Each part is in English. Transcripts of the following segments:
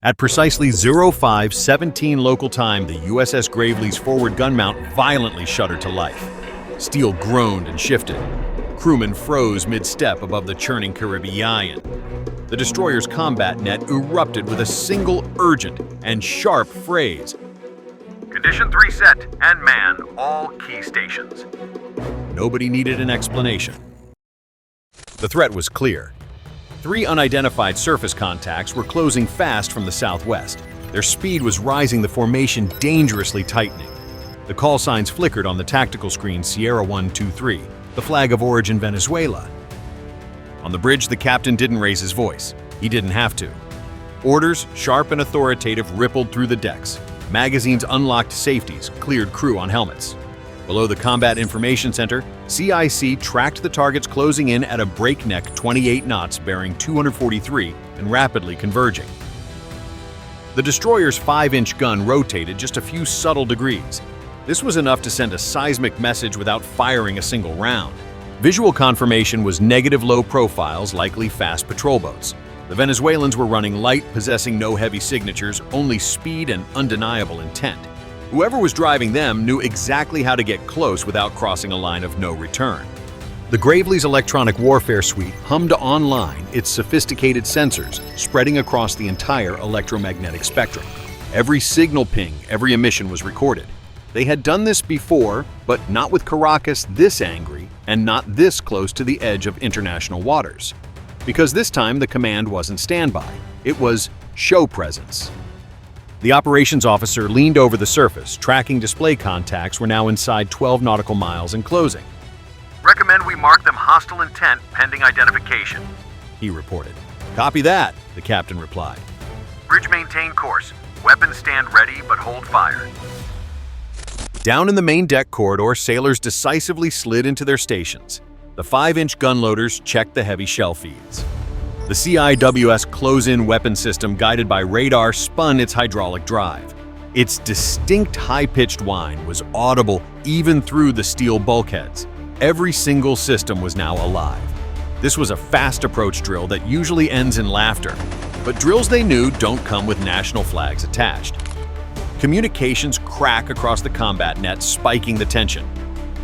At precisely 05:17 local time, the USS Gravely's forward gun mount violently shuddered to life. Steel groaned and shifted. Crewmen froze mid-step above the churning Caribbean. The destroyer's combat net erupted with a single urgent and sharp phrase. Condition 3 set and man all key stations. Nobody needed an explanation. The threat was clear. 3 unidentified surface contacts were closing fast from the southwest. Their speed was rising, the formation dangerously tightening. The call signs flickered on the tactical screen Sierra 123, the flag of origin Venezuela. On the bridge, the captain didn't raise his voice. He didn't have to. Orders, sharp and authoritative, rippled through the decks. Magazines unlocked safeties, cleared crew on helmets. Below the Combat Information Center, CIC tracked the targets closing in at a breakneck 28 knots, bearing 243 and rapidly converging. The destroyer's 5-inch gun rotated just a few subtle degrees. This was enough to send a seismic message without firing a single round. Visual confirmation was negative low profiles, likely fast patrol boats. The Venezuelans were running light, possessing no heavy signatures, only speed and undeniable intent. Whoever was driving them knew exactly how to get close without crossing a line of no return. The Gravely's electronic warfare suite hummed online, its sophisticated sensors spreading across the entire electromagnetic spectrum. Every signal ping, every emission was recorded. They had done this before, but not with Caracas this angry and not this close to the edge of international waters. Because this time the command wasn't standby, it was show presence. The operations officer leaned over the surface. Tracking display contacts were now inside 12 nautical miles and closing. Recommend we mark them hostile intent pending identification, he reported. Copy that, the captain replied. Bridge maintain course. Weapons stand ready but hold fire. Down in the main deck corridor, sailors decisively slid into their stations. The 5-inch gun loaders checked the heavy shell feeds. The CIWS close-in weapon system, guided by radar, spun its hydraulic drive. Its distinct high-pitched whine was audible even through the steel bulkheads. Every single system was now alive. This was a fast approach drill that usually ends in laughter, but drills they knew don't come with national flags attached. Communications crack across the combat net, spiking the tension.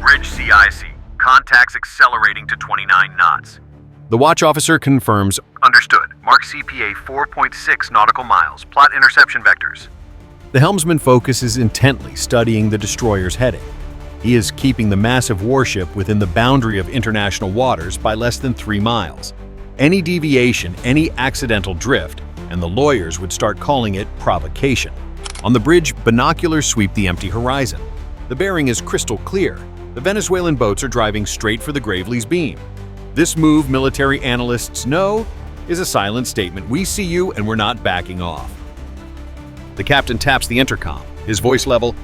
Bridge CIC. Contacts accelerating to 29 knots. The watch officer confirms. Understood. Mark CPA 4.6 nautical miles. Plot interception vectors. The helmsman focuses intently, studying the destroyer's heading. He is keeping the massive warship within the boundary of international waters by less than 3 miles. Any deviation, any accidental drift, and the lawyers would start calling it provocation. On the bridge, binoculars sweep the empty horizon. The bearing is crystal clear. The Venezuelan boats are driving straight for the Gravely's beam. This move, military analysts know, is a silent statement. We see you and we're not backing off. The captain taps the intercom, his voice level.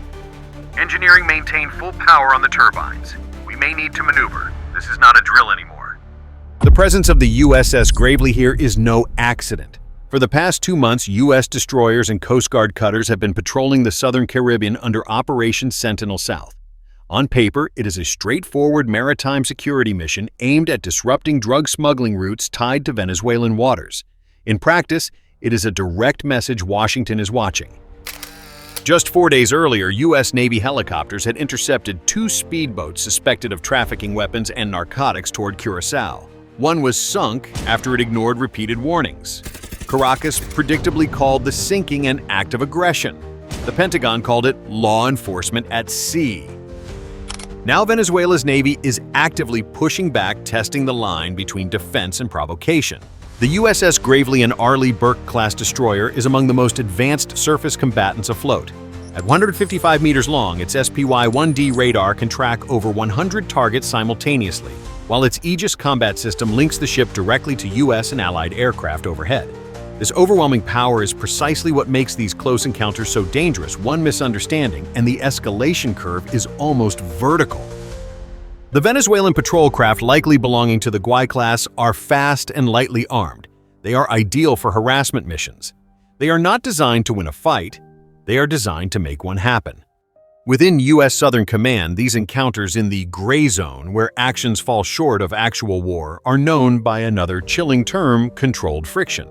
Engineering maintain full power on the turbines. We may need to maneuver. This is not a drill anymore. The presence of the USS Gravely here is no accident. For the past 2 months, U.S. destroyers and Coast Guard cutters have been patrolling the southern Caribbean under Operation Sentinel South. On paper, it is a straightforward maritime security mission aimed at disrupting drug smuggling routes tied to Venezuelan waters. In practice, it is a direct message Washington is watching. Just 4 days earlier, U.S. Navy helicopters had intercepted 2 speedboats suspected of trafficking weapons and narcotics toward Curaçao. One was sunk after it ignored repeated warnings. Caracas predictably called the sinking an act of aggression. The Pentagon called it law enforcement at sea. Now Venezuela's Navy is actively pushing back, testing the line between defense and provocation. The USS Gravely, an Arleigh Burke-class destroyer, is among the most advanced surface combatants afloat. At 155 meters long, its SPY-1D radar can track over 100 targets simultaneously, while its Aegis combat system links the ship directly to U.S. and Allied aircraft overhead. This overwhelming power is precisely what makes these close encounters so dangerous. One misunderstanding, and the escalation curve is almost vertical. The Venezuelan patrol craft, likely belonging to the Guay class, are fast and lightly armed. They are ideal for harassment missions. They are not designed to win a fight. They are designed to make one happen. Within U.S. Southern Command, these encounters in the gray zone, where actions fall short of actual war, are known by another chilling term: controlled friction.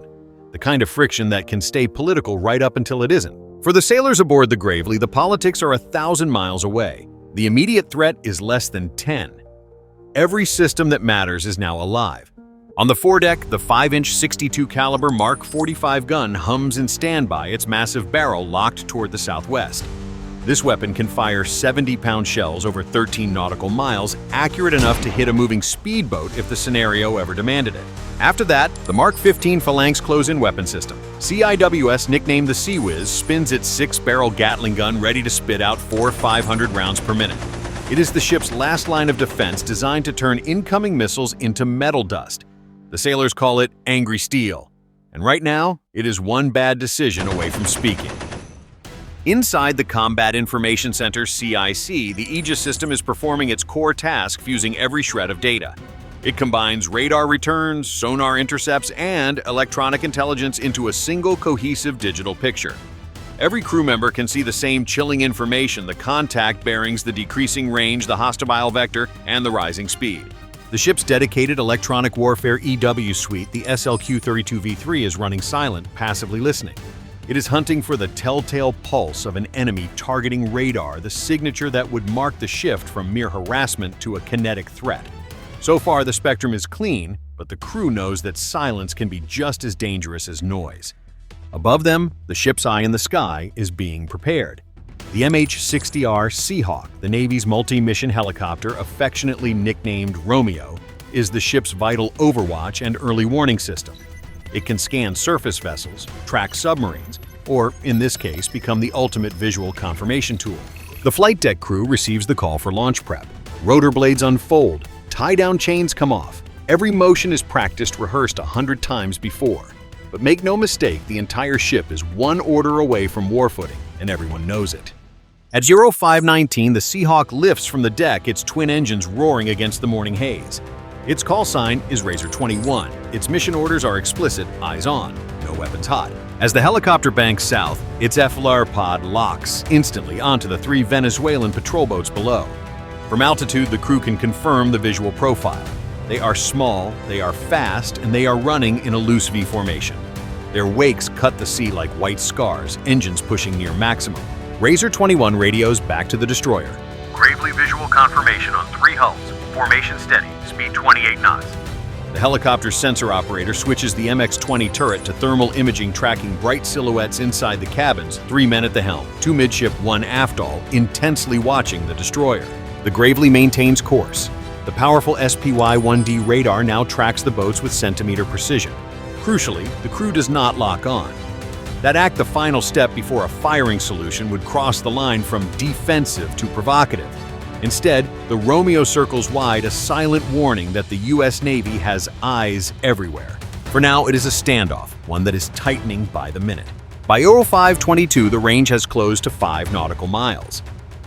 the kind of friction that can stay political right up until it isn't. For the sailors aboard the Gravely, the politics are 1,000 miles away. The immediate threat is less than 10. Every system that matters is now alive. On the foredeck, the 5-inch 62 caliber Mark 45 gun hums in standby, its massive barrel locked toward the southwest. This weapon can fire 70-pound shells over 13 nautical miles, accurate enough to hit a moving speedboat if the scenario ever demanded it. After that, the Mark 15 Phalanx close-in weapon system, CIWS nicknamed the Sea Whiz, spins its 6-barrel Gatling gun ready to spit out 500 rounds per minute. It is the ship's last line of defense, designed to turn incoming missiles into metal dust. The sailors call it angry steel. And right now, it is one bad decision away from speaking. Inside the Combat Information Center, CIC, the Aegis system is performing its core task, fusing every shred of data. It combines radar returns, sonar intercepts, and electronic intelligence into a single cohesive digital picture. Every crew member can see the same chilling information: the contact bearings, the decreasing range, the hostile vector, and the rising speed. The ship's dedicated electronic warfare EW suite, the SLQ-32V3, is running silent, passively listening. It is hunting for the telltale pulse of an enemy targeting radar, the signature that would mark the shift from mere harassment to a kinetic threat. So far, the spectrum is clean, but the crew knows that silence can be just as dangerous as noise. Above them, the ship's eye in the sky is being prepared. The MH-60R Seahawk, the Navy's multi-mission helicopter affectionately nicknamed Romeo, is the ship's vital overwatch and early warning system. It can scan surface vessels, track submarines, or, in this case, become the ultimate visual confirmation tool. The flight deck crew receives the call for launch prep. Rotor blades unfold, tie-down chains come off. Every motion is practiced, rehearsed 100 times before. But make no mistake, the entire ship is one order away from war footing, and everyone knows it. At 0519, the Seahawk lifts from the deck, its twin engines roaring against the morning haze. Its call sign is Razor 21. Its mission orders are explicit: eyes on, no weapons hot. As the helicopter banks south, its FLR pod locks instantly onto the 3 Venezuelan patrol boats below. From altitude, the crew can confirm the visual profile. They are small, they are fast, and they are running in a loose V formation. Their wakes cut the sea like white scars, engines pushing near maximum. Razor 21 radios back to the destroyer. Gravely visual confirmation on 3 hulls. Formation steady. Speed 28 knots. The helicopter's sensor operator switches the MX-20 turret to thermal imaging, tracking bright silhouettes inside the cabins, 3 men at the helm, 2 midship, 1 aft all, intensely watching the destroyer. The Gravely maintains course. The powerful SPY-1D radar now tracks the boats with centimeter precision. Crucially, the crew does not lock on. That act, the final step before a firing solution, would cross the line from defensive to provocative. Instead, the Romeo circles wide, a silent warning that the U.S. Navy has eyes everywhere. For now, it is a standoff, one that is tightening by the minute. By 0522, the range has closed to 5 nautical miles.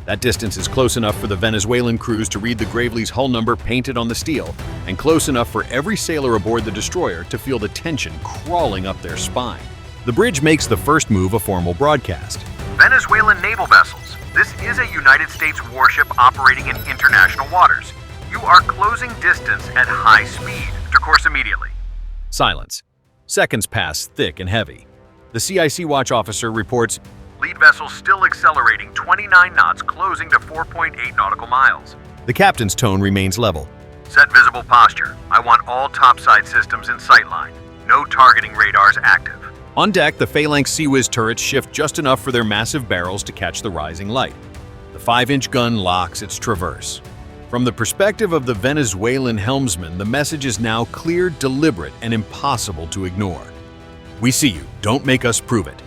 That distance is close enough for the Venezuelan crews to read the Gravely's hull number painted on the steel, and close enough for every sailor aboard the destroyer to feel the tension crawling up their spine. The bridge makes the first move a formal broadcast. Venezuelan naval vessels. This is a United States warship operating in international waters. You are closing distance at high speed. Enter course immediately. Silence. Seconds pass thick and heavy. The CIC watch officer reports, Lead vessel still accelerating 29 knots, closing to 4.8 nautical miles. the captain's tone remains level. Set visible posture. I want all topside systems in sightline. No targeting radars active. On deck, the Phalanx Sea Whiz turrets shift just enough for their massive barrels to catch the rising light. The 5-inch gun locks its traverse. From the perspective of the Venezuelan helmsman, the message is now clear, deliberate, and impossible to ignore. We see you. Don't make us prove it.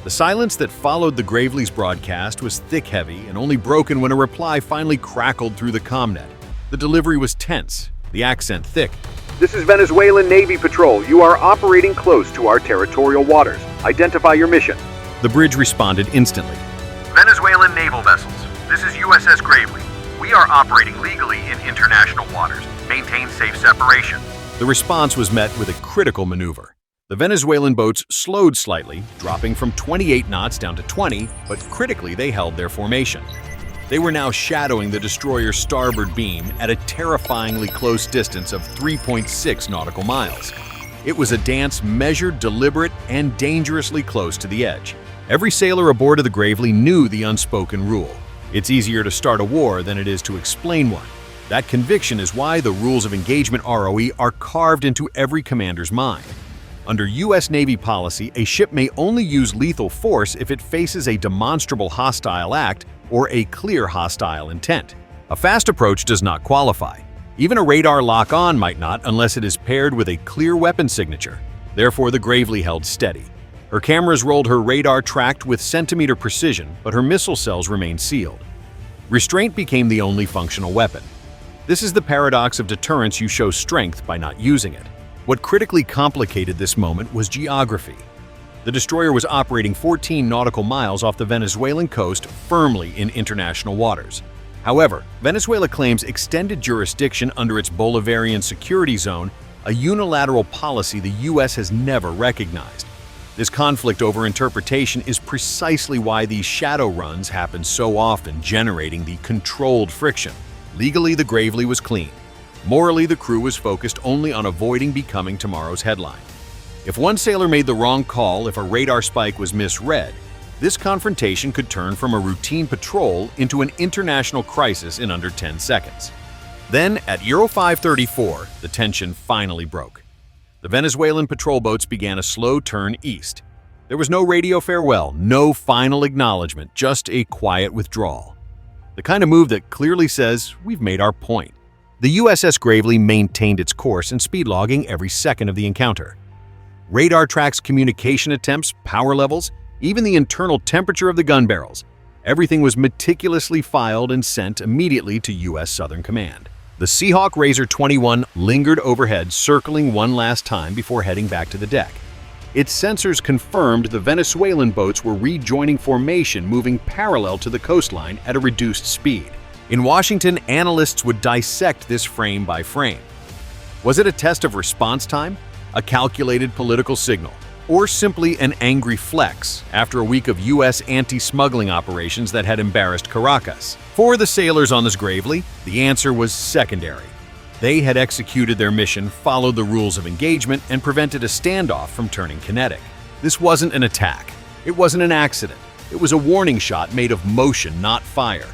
The silence that followed the Gravely's broadcast was thick-heavy and only broken when a reply finally crackled through the comnet. The delivery was tense, the accent thick. This is Venezuelan Navy Patrol. You are operating close to our territorial waters. Identify your mission. The bridge responded instantly. Venezuelan naval vessels. This is USS Gravely. We are operating legally in international waters. Maintain safe separation. The response was met with a critical maneuver. The Venezuelan boats slowed slightly, dropping from 28 knots down to 20, but critically they held their formation. They were now shadowing the destroyer's starboard beam at a terrifyingly close distance of 3.6 nautical miles. It was a dance measured, deliberate, and dangerously close to the edge. Every sailor aboard of the Gravely knew the unspoken rule. It's easier to start a war than it is to explain one. That conviction is why the rules of engagement ROE are carved into every commander's mind. Under U.S. Navy policy, a ship may only use lethal force if it faces a demonstrable hostile act or a clear hostile intent. A fast approach does not qualify. Even a radar lock-on might not unless it is paired with a clear weapon signature. Therefore, the Gravely held steady. Her cameras rolled her radar tracked with centimeter precision, but her missile cells remained sealed. Restraint became the only functional weapon. This is the paradox of deterrence: you show strength by not using it. What critically complicated this moment was geography. The destroyer was operating 14 nautical miles off the Venezuelan coast, firmly in international waters. However, Venezuela claims extended jurisdiction under its Bolivarian security zone, a unilateral policy the U.S. has never recognized. This conflict over interpretation is precisely why these shadow runs happen so often, generating the controlled friction. Legally, the Gravely was clean. Morally, the crew was focused only on avoiding becoming tomorrow's headline. If one sailor made the wrong call, if a radar spike was misread, this confrontation could turn from a routine patrol into an international crisis in under 10 seconds. Then, at Euro 534, the tension finally broke. The Venezuelan patrol boats began a slow turn east. There was no radio farewell, no final acknowledgement, just a quiet withdrawal. The kind of move that clearly says, we've made our point. The USS Gravely maintained its course and speed logging every second of the encounter. Radar tracks communication attempts, power levels, even the internal temperature of the gun barrels. Everything was meticulously filed and sent immediately to U.S. Southern Command. The Seahawk Razor 21 lingered overhead, circling one last time before heading back to the deck. Its sensors confirmed the Venezuelan boats were rejoining formation, moving parallel to the coastline at a reduced speed. In Washington, analysts would dissect this frame by frame. Was it a test of response time, a calculated political signal, or simply an angry flex after a week of U.S. anti-smuggling operations that had embarrassed Caracas? For the sailors on this Gravely, the answer was secondary. They had executed their mission, followed the rules of engagement, and prevented a standoff from turning kinetic. This wasn't an attack. It wasn't an accident. It was a warning shot made of motion, not fire.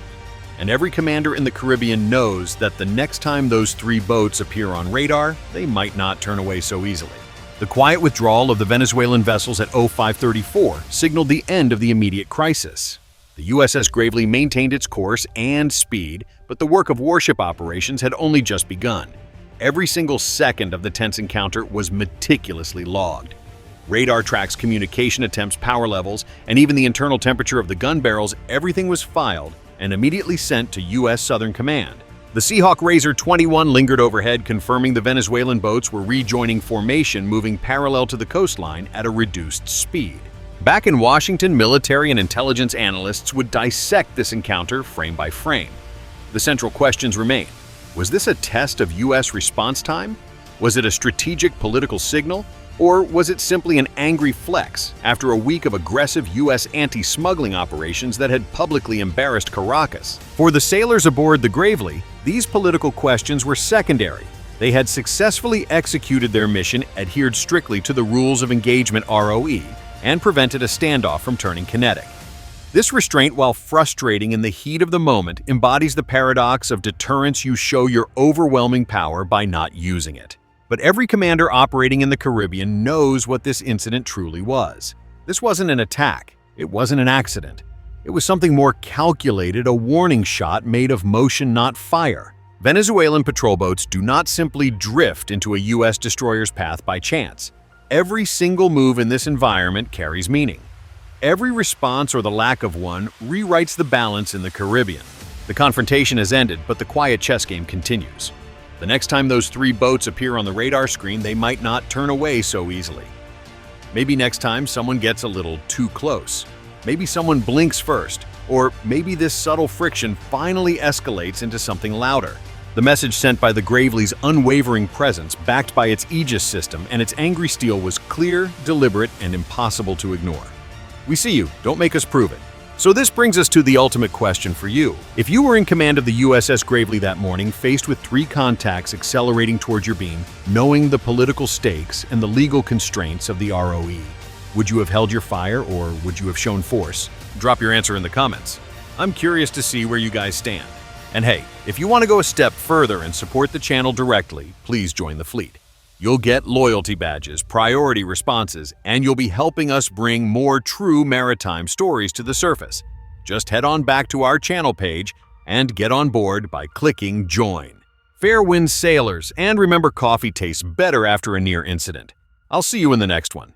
And every commander in the Caribbean knows that the next time those three boats appear on radar, they might not turn away so easily. The quiet withdrawal of the Venezuelan vessels at 0534 signaled the end of the immediate crisis. The USS Gravely maintained its course and speed, but the work of warship operations had only just begun. Every single second of the tense encounter was meticulously logged. Radar tracks, communication attempts, power levels, and even the internal temperature of the gun barrels, everything was filed and immediately sent to U.S. Southern Command. The Seahawk Razor 21 lingered overhead, confirming the Venezuelan boats were rejoining formation, moving parallel to the coastline at a reduced speed. Back in Washington, military and intelligence analysts would dissect this encounter frame by frame. The central questions remain. Was this a test of U.S. response time? Was it a strategic political signal? Or was it simply an angry flex after a week of aggressive U.S. anti-smuggling operations that had publicly embarrassed Caracas? For the sailors aboard the Gravely, these political questions were secondary. They had successfully executed their mission, adhered strictly to the rules of engagement ROE, and prevented a standoff from turning kinetic. This restraint, while frustrating in the heat of the moment, embodies the paradox of deterrence: you show your overwhelming power by not using it. But every commander operating in the Caribbean knows what this incident truly was. This wasn't an attack. It wasn't an accident. It was something more calculated, a warning shot made of motion, not fire. Venezuelan patrol boats do not simply drift into a U.S. destroyer's path by chance. Every single move in this environment carries meaning. Every response, or the lack of one, rewrites the balance in the Caribbean. The confrontation has ended, but the quiet chess game continues. The next time those three boats appear on the radar screen, they might not turn away so easily. Maybe next time someone gets a little too close. Maybe someone blinks first, or maybe this subtle friction finally escalates into something louder. The message sent by the Gravely's unwavering presence, backed by its Aegis system and its angry steel, was clear, deliberate, and impossible to ignore. We see you, don't make us prove it. So this brings us to the ultimate question for you. If you were in command of the USS Gravely that morning, faced with 3 contacts accelerating towards your beam, knowing the political stakes and the legal constraints of the ROE, would you have held your fire or would you have shown force? Drop your answer in the comments. I'm curious to see where you guys stand. And hey, if you want to go a step further and support the channel directly, please join the fleet. You'll get loyalty badges, priority responses, and you'll be helping us bring more true maritime stories to the surface. Just head on back to our channel page and get on board by clicking Join. Fair winds, sailors, and remember, coffee tastes better after a near incident. I'll see you in the next one.